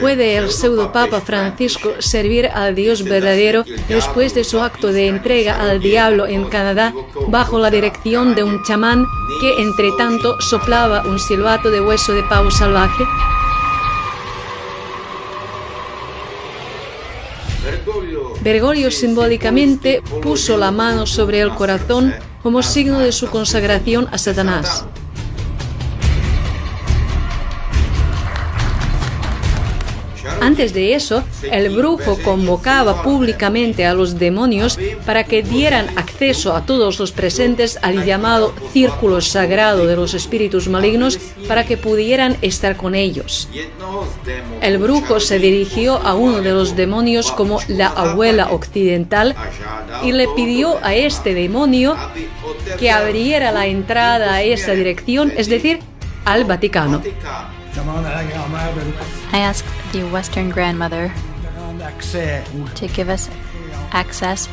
puede el pseudopapa Francisco servir al Dios verdadero después de su acto de entrega al diablo en Canadá bajo la dirección de un chamán que entre tanto soplaba un silbato de hueso de pavo salvaje? Bergoglio simbólicamente puso la mano sobre el corazón como signo de su consagración a Satanás. Antes de eso, el brujo convocaba públicamente a los demonios para que dieran acceso a todos los presentes al llamado círculo sagrado de los espíritus malignos para que pudieran estar con ellos. El brujo se dirigió a uno de los demonios como la abuela occidental y le pidió a este demonio que abriera la entrada a esa dirección, es decir, al Vaticano. I asked the Western grandmother to give us access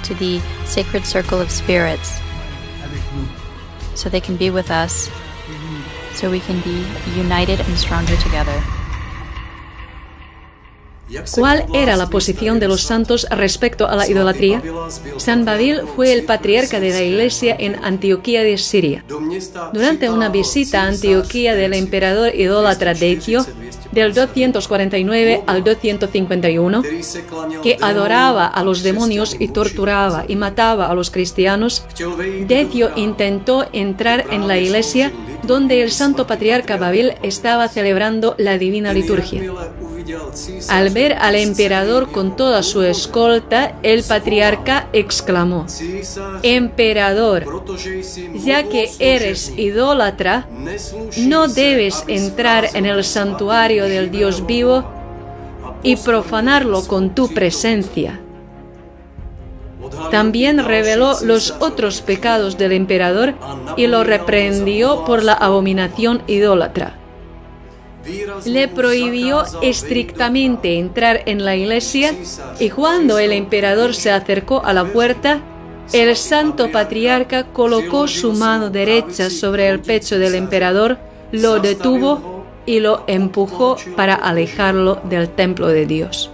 to the sacred circle of spirits so they can be with us, so we can be united and stronger together. ¿Cuál era la posición de los santos respecto a la idolatría? San Babil fue el patriarca de la Iglesia en Antioquía de Siria. Durante una visita a Antioquía del emperador idólatra Decio, del 249 al 251, que adoraba a los demonios y torturaba y mataba a los cristianos, Decio intentó entrar en la iglesia donde el santo patriarca Babil estaba celebrando la divina liturgia. Al ver al emperador con toda su escolta, el patriarca exclamó: «Emperador, ya que eres idólatra, no debes entrar en el santuario del Dios vivo y profanarlo con tu presencia». También reveló los otros pecados del emperador y lo reprendió por la abominación idólatra. Le prohibió estrictamente entrar en la iglesia y cuando el emperador se acercó a la puerta, el santo patriarca colocó su mano derecha sobre el pecho del emperador, lo detuvo y lo empujó para alejarlo del templo de Dios.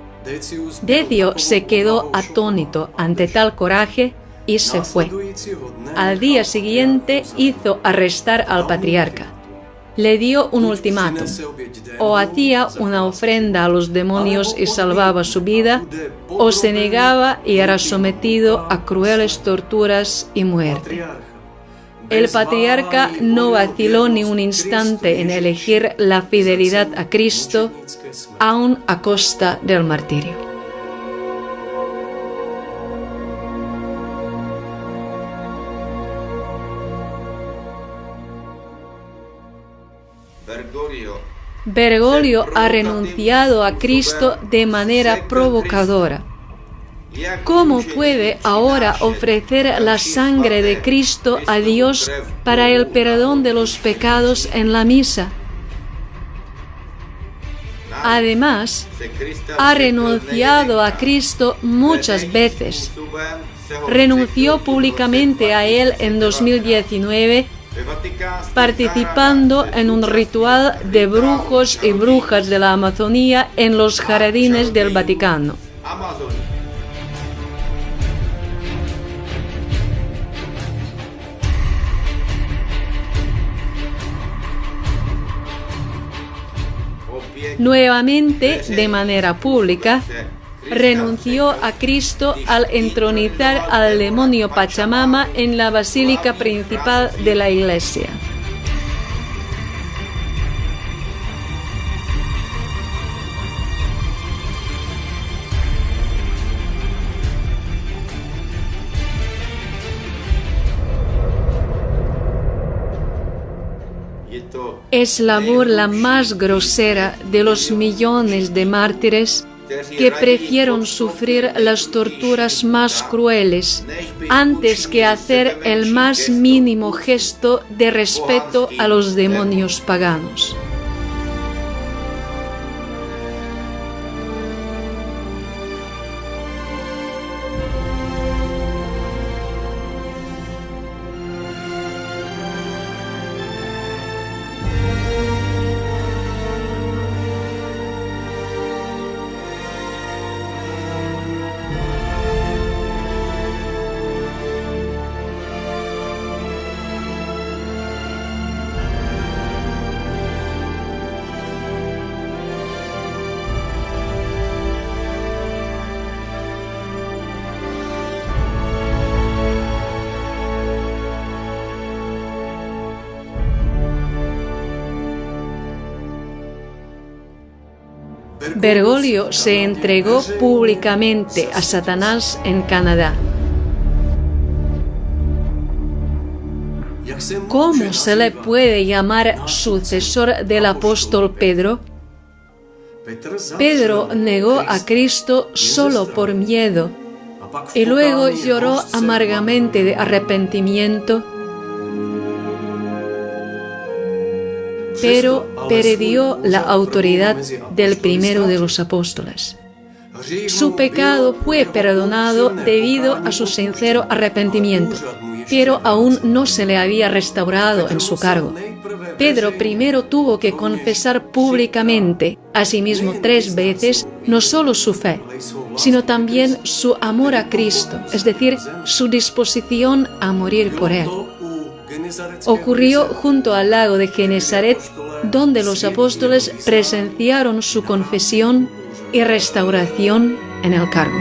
Decio se quedó atónito ante tal coraje y se fue. Al día siguiente hizo arrestar al patriarca. Le dio un ultimátum: o hacía una ofrenda a los demonios y salvaba su vida, o se negaba y era sometido a crueles torturas y muerte. El patriarca no vaciló ni un instante en elegir la fidelidad a Cristo, aun a costa del martirio. Bergoglio ha renunciado a Cristo de manera provocadora. ¿Cómo puede ahora ofrecer la sangre de Cristo a Dios para el perdón de los pecados en la misa? Además, ha renunciado a Cristo muchas veces. Renunció públicamente a Él en 2019, participando en un ritual de brujos y brujas de la Amazonía en los jardines del Vaticano. Nuevamente, de manera pública, renunció a Cristo al entronizar al demonio Pachamama en la basílica principal de la iglesia. Es la burla más grosera de los millones de mártires que prefieren sufrir las torturas más crueles antes que hacer el más mínimo gesto de respeto a los demonios paganos. Bergoglio se entregó públicamente a Satanás en Canadá. ¿Cómo se le puede llamar sucesor del apóstol Pedro? Pedro negó a Cristo solo por miedo y luego lloró amargamente de arrepentimiento, pero perdió la autoridad del primero de los apóstoles. Su pecado fue perdonado debido a su sincero arrepentimiento, pero aún no se le había restaurado en su cargo. Pedro primero tuvo que confesar públicamente, asimismo 3 veces, no solo su fe, sino también su amor a Cristo, es decir, su disposición a morir por Él. Ocurrió junto al lago de Genesaret, donde los apóstoles presenciaron su confesión y restauración en el cargo.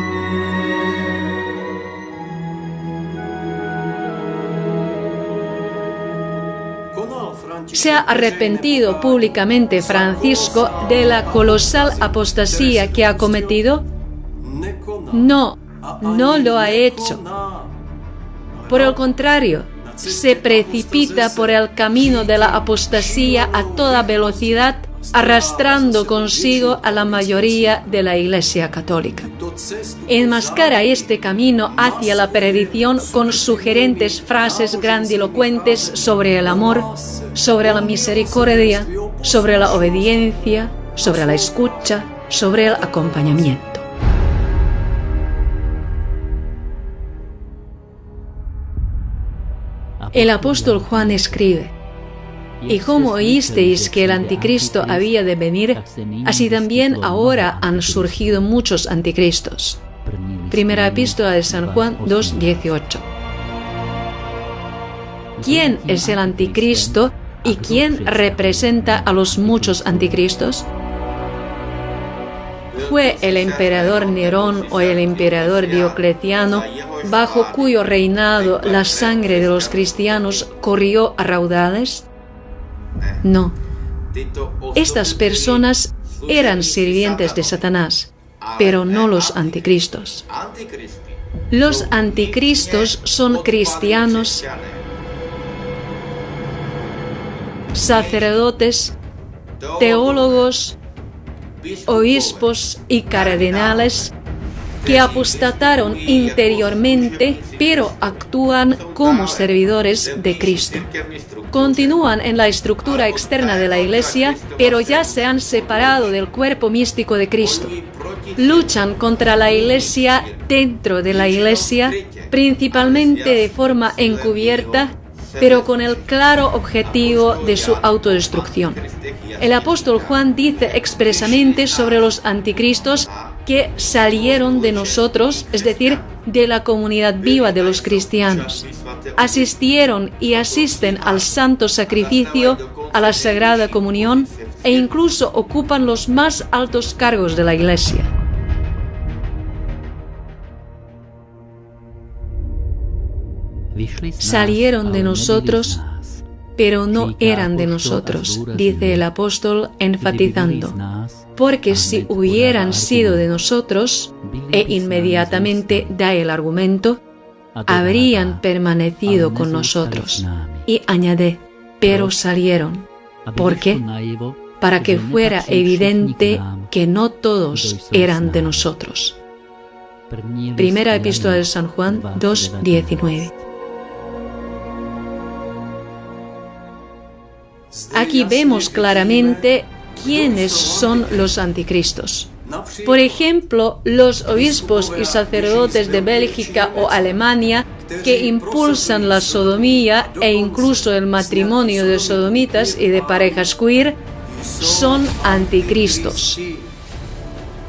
¿Se ha arrepentido públicamente Francisco de la colosal apostasía que ha cometido? No, no lo ha hecho. Por el contrario, se precipita por el camino de la apostasía a toda velocidad, arrastrando consigo a la mayoría de la Iglesia Católica. Enmascara este camino hacia la perdición con sugerentes frases grandilocuentes sobre el amor, sobre la misericordia, sobre la obediencia, sobre la escucha, sobre el acompañamiento. El apóstol Juan escribe: y como oísteis que el anticristo había de venir, así también ahora han surgido muchos anticristos. Primera epístola de San Juan 2:18. ¿Quién es el anticristo y quién representa a los muchos anticristos? ¿Fue el emperador Nerón o el emperador Diocleciano, bajo cuyo reinado la sangre de los cristianos corrió a raudales? No. Estas personas eran sirvientes de Satanás, pero no los anticristos. Los anticristos son cristianos, sacerdotes, teólogos, obispos y cardenales que apostataron interiormente, pero actúan como servidores de Cristo. Continúan en la estructura externa de la Iglesia, pero ya se han separado del cuerpo místico de Cristo. Luchan contra la Iglesia dentro de la Iglesia, principalmente de forma encubierta, pero con el claro objetivo de su autodestrucción. El apóstol Juan dice expresamente sobre los anticristos que salieron de nosotros, es decir, de la comunidad viva de los cristianos. Asistieron y asisten al santo sacrificio, a la sagrada comunión e incluso ocupan los más altos cargos de la Iglesia. Salieron de nosotros, pero no eran de nosotros, dice el apóstol enfatizando, porque si hubieran sido de nosotros, e inmediatamente da el argumento, habrían permanecido con nosotros. Y añade, pero salieron. ¿Por qué? Para que fuera evidente que no todos eran de nosotros. Primera epístola de San Juan 2:19. Aquí vemos claramente quiénes son los anticristos. Por ejemplo, los obispos y sacerdotes de Bélgica o Alemania que impulsan la sodomía e incluso el matrimonio de sodomitas y de parejas queer son anticristos.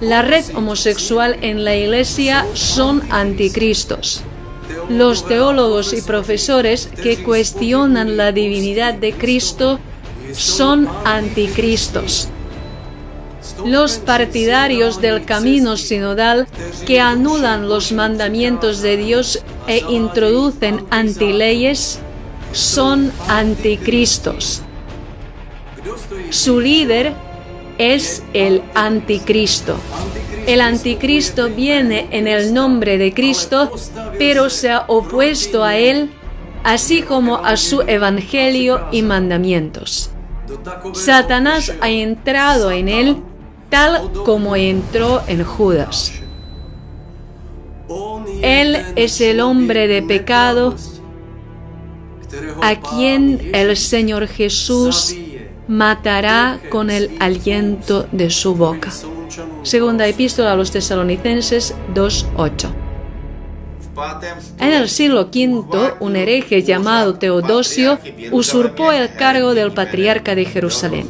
La red homosexual en la Iglesia son anticristos. Los teólogos y profesores que cuestionan la divinidad de Cristo son anticristos. Los partidarios del camino sinodal que anulan los mandamientos de Dios e introducen antileyes son anticristos. Su líder, es el anticristo. El anticristo viene en el nombre de Cristo, pero se ha opuesto a él, así como a su evangelio y mandamientos. Satanás ha entrado en él tal como entró en Judas. Él es el hombre de pecado a quien el Señor Jesús matará con el aliento de su boca. Segunda epístola a los Tesalonicenses 2:8. En el siglo V, un hereje llamado Teodosio usurpó el cargo del patriarca de Jerusalén.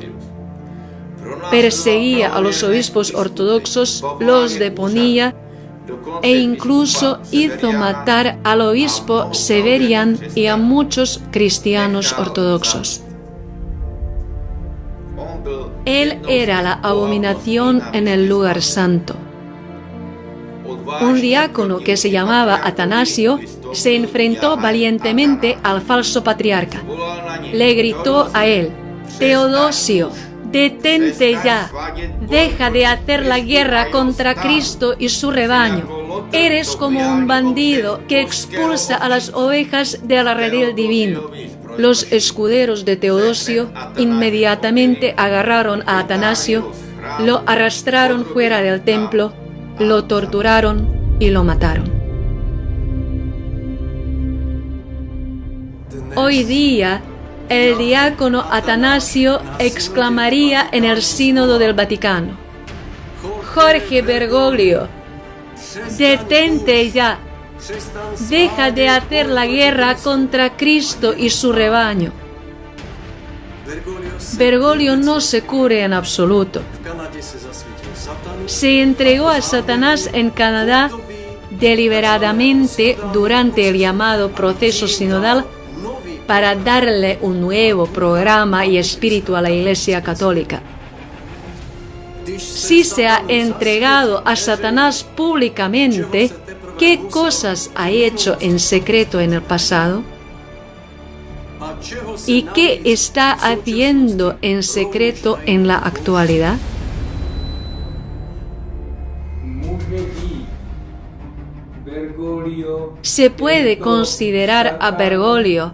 Perseguía a los obispos ortodoxos, los deponía e incluso hizo matar al obispo Severian y a muchos cristianos ortodoxos. Él era la abominación en el lugar santo. Un diácono que se llamaba Atanasio se enfrentó valientemente al falso patriarca. Le gritó a él: Teodosio, detente ya, deja de hacer la guerra contra Cristo y su rebaño. Eres como un bandido que expulsa a las ovejas del redil divino. Los escuderos de Teodosio inmediatamente agarraron a Atanasio, lo arrastraron fuera del templo, lo torturaron y lo mataron. Hoy día, el diácono Atanasio exclamaría en el Sínodo del Vaticano: Jorge Bergoglio, detente ya, deja de hacer la guerra contra Cristo y su rebaño. Bergoglio no se cubre en absoluto. Se entregó a Satanás en Canadá deliberadamente durante el llamado proceso sinodal para darle un nuevo programa y espíritu a la Iglesia Católica. Si se ha entregado a Satanás públicamente, ¿qué cosas ha hecho en secreto en el pasado? ¿Y qué está haciendo en secreto en la actualidad? Se puede considerar a Bergoglio,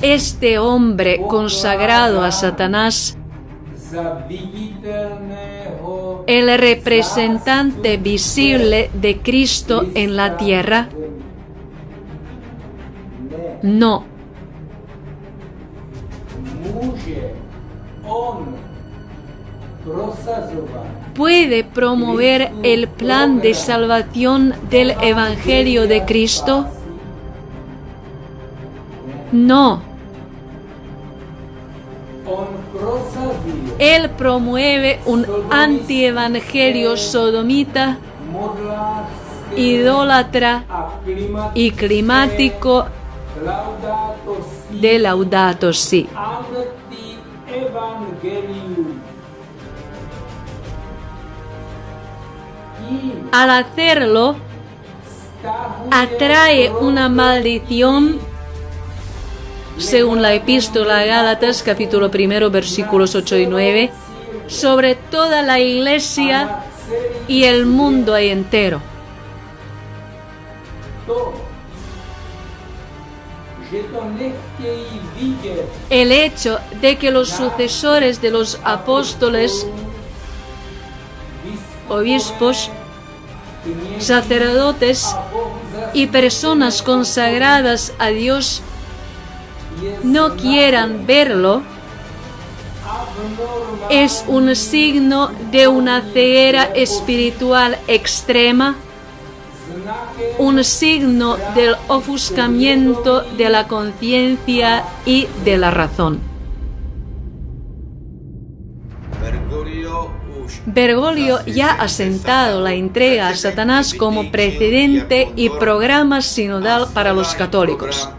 este hombre consagrado a Satanás, el representante visible de Cristo en la tierra? No. ¿Puede promover el plan de salvación del Evangelio de Cristo? No. Él promueve un antievangelio sodomita, idólatra y climático de Laudato Si. Al hacerlo, atrae una maldición, según la epístola a Gálatas, capítulo 1, versículos 8 y 9, sobre toda la Iglesia y el mundo entero. El hecho de que los sucesores de los apóstoles, obispos, sacerdotes y personas consagradas a Dios no quieran verlo es un signo de una ceguera espiritual extrema, un signo del ofuscamiento de la conciencia y de la razón. Bergoglio ya ha sentado la entrega a Satanás como precedente y programa sinodal para los católicos.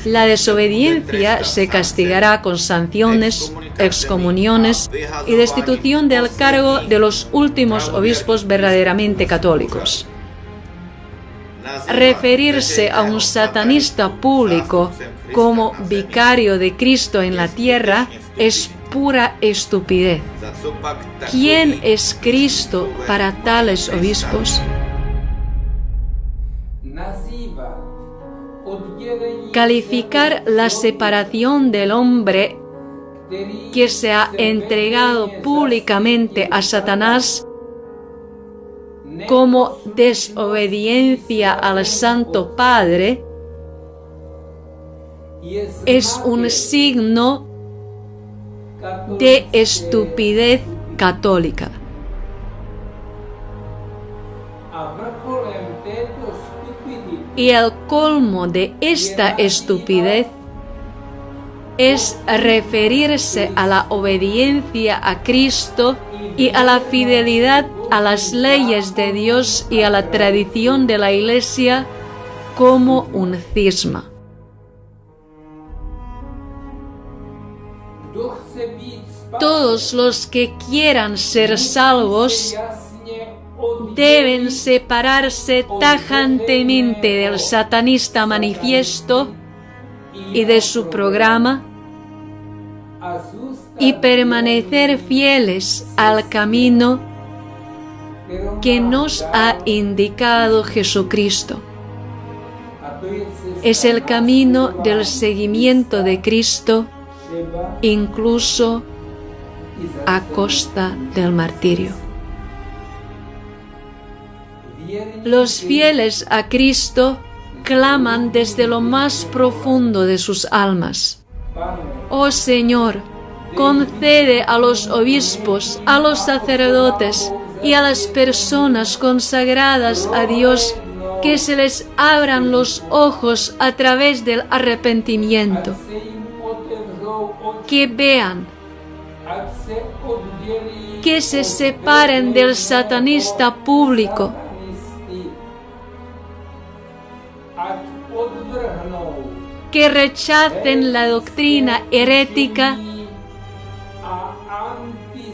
La desobediencia se castigará con sanciones, excomuniones y destitución del cargo de los últimos obispos verdaderamente católicos. referirse a un satanista público como vicario de Cristo en la tierra es pura estupidez. ¿Quién es Cristo para tales obispos? Calificar la separación del hombre que se ha entregado públicamente a Satanás como desobediencia al Santo Padre es un signo de estupidez católica. Y el colmo de esta estupidez es referirse a la obediencia a Cristo y a la fidelidad a las leyes de Dios y a la tradición de la Iglesia como un cisma. Todos los que quieran ser salvos deben separarse tajantemente del satanista manifiesto y de su programa y permanecer fieles al camino que nos ha indicado Jesucristo. Es el camino del seguimiento de Cristo, incluso a costa del martirio. Los fieles a Cristo claman desde lo más profundo de sus almas: Oh Señor, concede a los obispos, a los sacerdotes y a las personas consagradas a Dios que se les abran los ojos a través del arrepentimiento, que vean, que se separen del satanista público, que rechacen la doctrina herética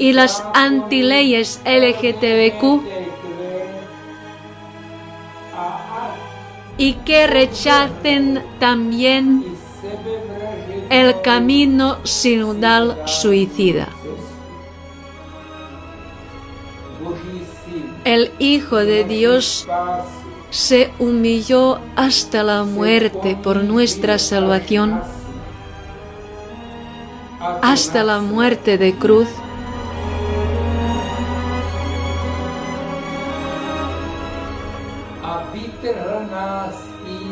y las antileyes LGTBQ y que rechacen también el camino sinodal suicida. El Hijo de Dios se humilló hasta la muerte por nuestra salvación, hasta la muerte de cruz,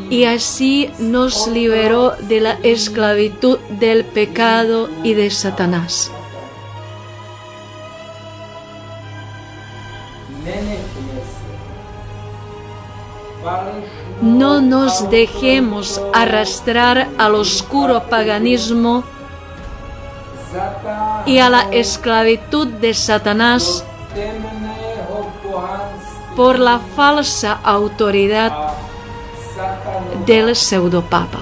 y así nos liberó de la esclavitud del pecado y de Satanás. No nos dejemos arrastrar al oscuro paganismo y a la esclavitud de Satanás por la falsa autoridad del pseudopapa.